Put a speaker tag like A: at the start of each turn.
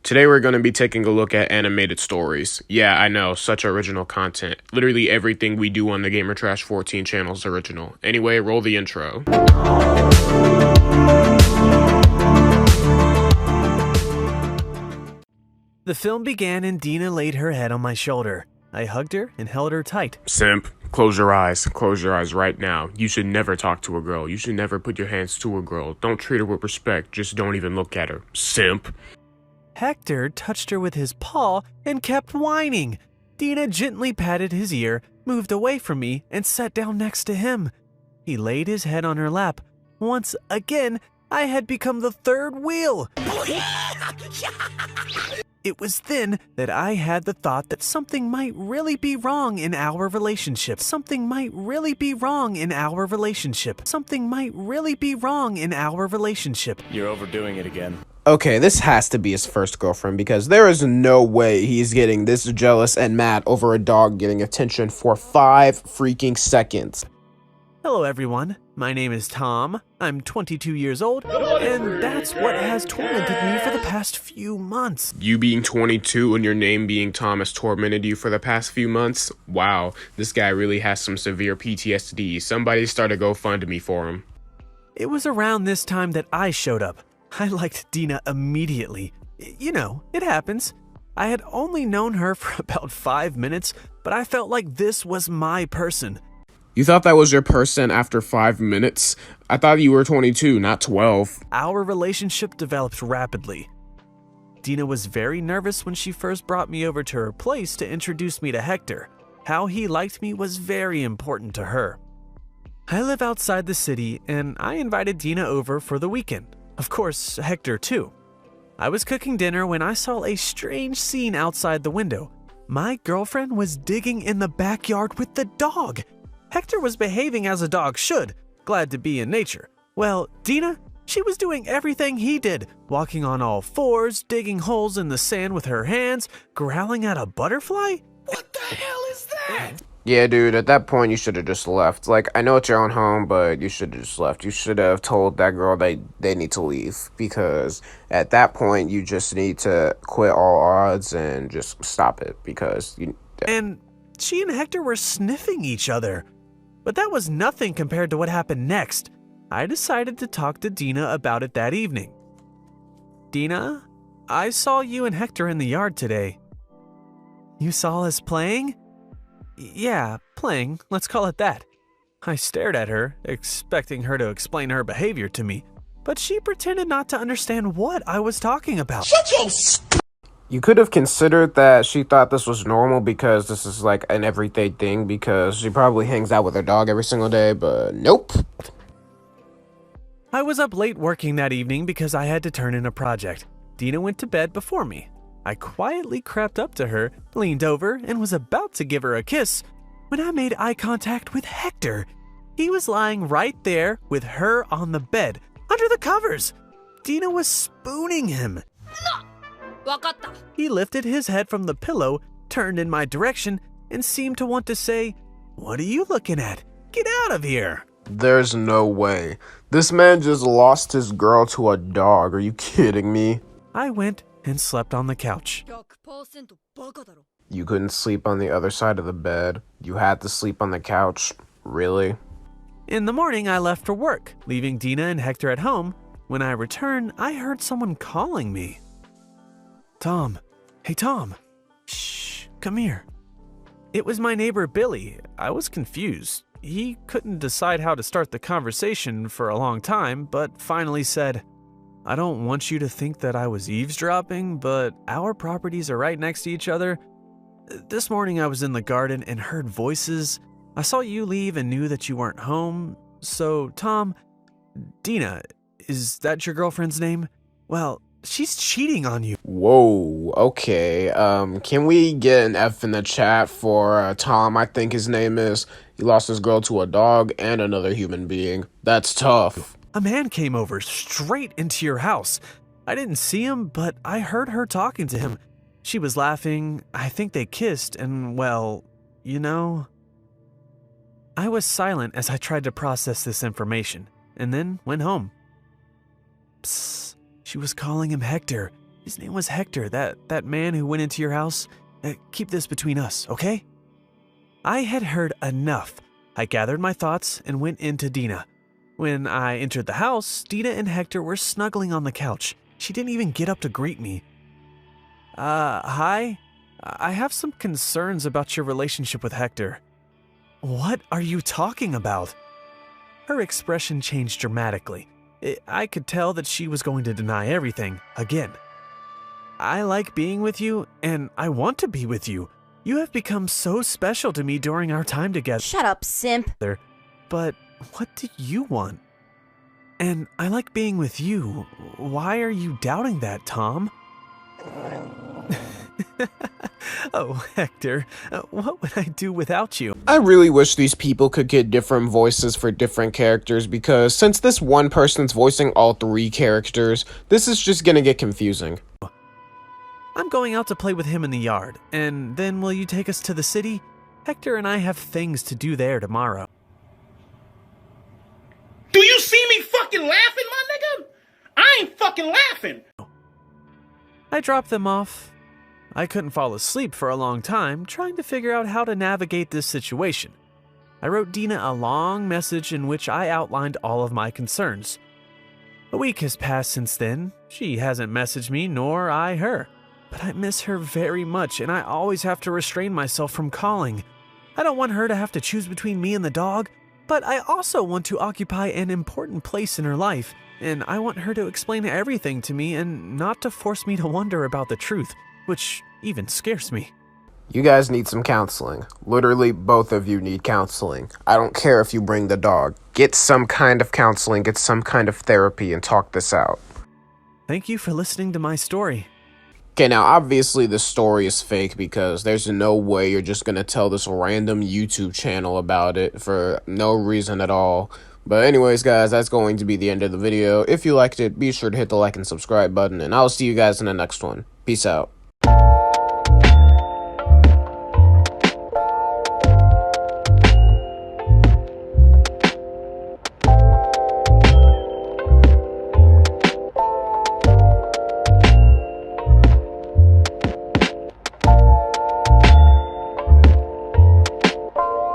A: Today we're going to be taking a look at animated stories. Yeah, I know, such original content. Literally everything we do on the Gamer Trash 14 channel is original. Anyway, roll the intro.
B: The film began and Dina laid her head on my shoulder. I hugged her and held her tight.
A: Simp, close your eyes. Close your eyes right now. You should never talk to a girl. You should never put your hands to a girl. Don't treat her with respect. Just don't even look at her. Simp.
B: Hector touched her with his paw and kept whining. Dina gently patted his ear, moved away from me, and sat down next to him. He laid his head on her lap. Once again, I had become the third wheel. It was then that I had the thought that something might really be wrong in our relationship. Something might really be wrong in our relationship. Something might really be wrong in our relationship.
C: You're overdoing it again.
D: Okay, this has to be his first girlfriend because there is no way he's getting this jealous and mad over a dog getting attention for 5 freaking seconds.
B: Hello everyone, my name is Tom, I'm 22 years old, and that's what has tormented me for the past few months.
A: You being 22 and your name being Tom has tormented you for the past few months? Wow, this guy really has some severe PTSD. Somebody start a GoFundMe for him.
B: It was around this time that I showed up. I liked Dina immediately. You know, it happens. I had only known her for about 5 minutes, but I felt like this was my person.
A: You thought that was your person after 5 minutes? I thought you were 22, not 12.
B: Our relationship developed rapidly. Dina was very nervous when she first brought me over to her place to introduce me to Hector. How he liked me was very important to her. I live outside the city, and I invited Dina over for the weekend. Of course, Hector too. I was cooking dinner when I saw a strange scene outside the window. My girlfriend was digging in the backyard with the dog. Hector was behaving as a dog should, glad to be in nature. Well, Dina, she was doing everything he did, walking on all fours, digging holes in the sand with her hands, growling at a butterfly. What the hell is that?
D: Yeah, dude, at that point, you should have just left. Like, I know it's your own home, but you should have just left. You should have told that girl they need to leave, because at that point, you just need to quit all odds and just stop it, because you...
B: And she and Hector were sniffing each other. But that was nothing compared to what happened next. I decided to talk to Dina about it that evening. Dina, I saw you and Hector in the yard today. You saw us playing? Yeah, playing, let's call it that. I stared at her, expecting her to explain her behavior to me, but she pretended not to understand what I was talking about.
D: You could have considered that she thought this was normal because this is like an everyday thing because she probably hangs out with her dog every single day, but nope.
B: I was up late working that evening because I had to turn in a project. Dina went to bed before me. I quietly crept up to her, leaned over, and was about to give her a kiss when I made eye contact with Hector. He was lying right there with her on the bed, under the covers. Dina was spooning him. He lifted his head from the pillow, turned in my direction, and seemed to want to say, "What are you looking at? Get out of here."
D: There's no way. This man just lost his girl to a dog. Are you kidding me?
B: I went and slept on the couch.
D: You couldn't sleep on the other side of the bed. You had to sleep on the couch. Really?
B: In the morning, I left for work, leaving Dina and Hector at home. When I returned, I heard someone calling me. Tom. Hey, Tom. Shh, come here. It was my neighbor, Billy. I was confused. He couldn't decide how to start the conversation for a long time, but finally said, I don't want you to think that I was eavesdropping, but our properties are right next to each other. This morning I was in the garden and heard voices. I saw you leave and knew that you weren't home. So, Tom, Dina, is that your girlfriend's name? Well, she's cheating on you.
D: Whoa, okay. Can we get an F in the chat for Tom, I think his name is? He lost his girl to a dog and another human being. That's tough.
B: A man came over straight into your house. I didn't see him, but I heard her talking to him. She was laughing. I think they kissed, and well, you know. I was silent as I tried to process this information, and then went home. Psst, she was calling him Hector. His name was Hector, that man who went into your house. Keep this between us, okay? I had heard enough. I gathered my thoughts and went into Dina. When I entered the house, Dina and Hector were snuggling on the couch. She didn't even get up to greet me. Hi? I have some concerns about your relationship with Hector. What are you talking about? Her expression changed dramatically. I could tell that she was going to deny everything again. I like being with you, and I want to be with you. You have become so special to me during our time together.
C: Shut up, simp.
B: But what do you want? And I like being with you. Why are you doubting that, Tom? Oh, Hector, what would I do without you?
D: I really wish these people could get different voices for different characters, because since this one person's voicing all 3 characters, this is just gonna get confusing.
B: I'm going out to play with him in the yard, and then will you take us to the city? Hector and I have things to do there tomorrow.
E: Do you see me fucking laughing, my nigga? I ain't fucking laughing.
B: I dropped them off. I couldn't fall asleep for a long time, trying to figure out how to navigate this situation. I wrote Dina a long message in which I outlined all of my concerns. A week has passed since then. She hasn't messaged me, nor I her. But I miss her very much, and I always have to restrain myself from calling. I don't want her to have to choose between me and the dog, but I also want to occupy an important place in her life, and I want her to explain everything to me and not to force me to wonder about the truth, which even scares me.
D: You guys need some counseling. Literally, both of you need counseling. I don't care if you bring the dog. Get some kind of counseling, get some kind of therapy, and talk this out.
B: Thank you for listening to my story.
D: Okay, now obviously this story is fake, because there's no way you're just gonna tell this random YouTube channel about it for no reason at all. But anyways, guys, that's going to be the end of the video. If you liked it, be sure to hit the like and subscribe button, and I'll see you guys in the next one. Peace out.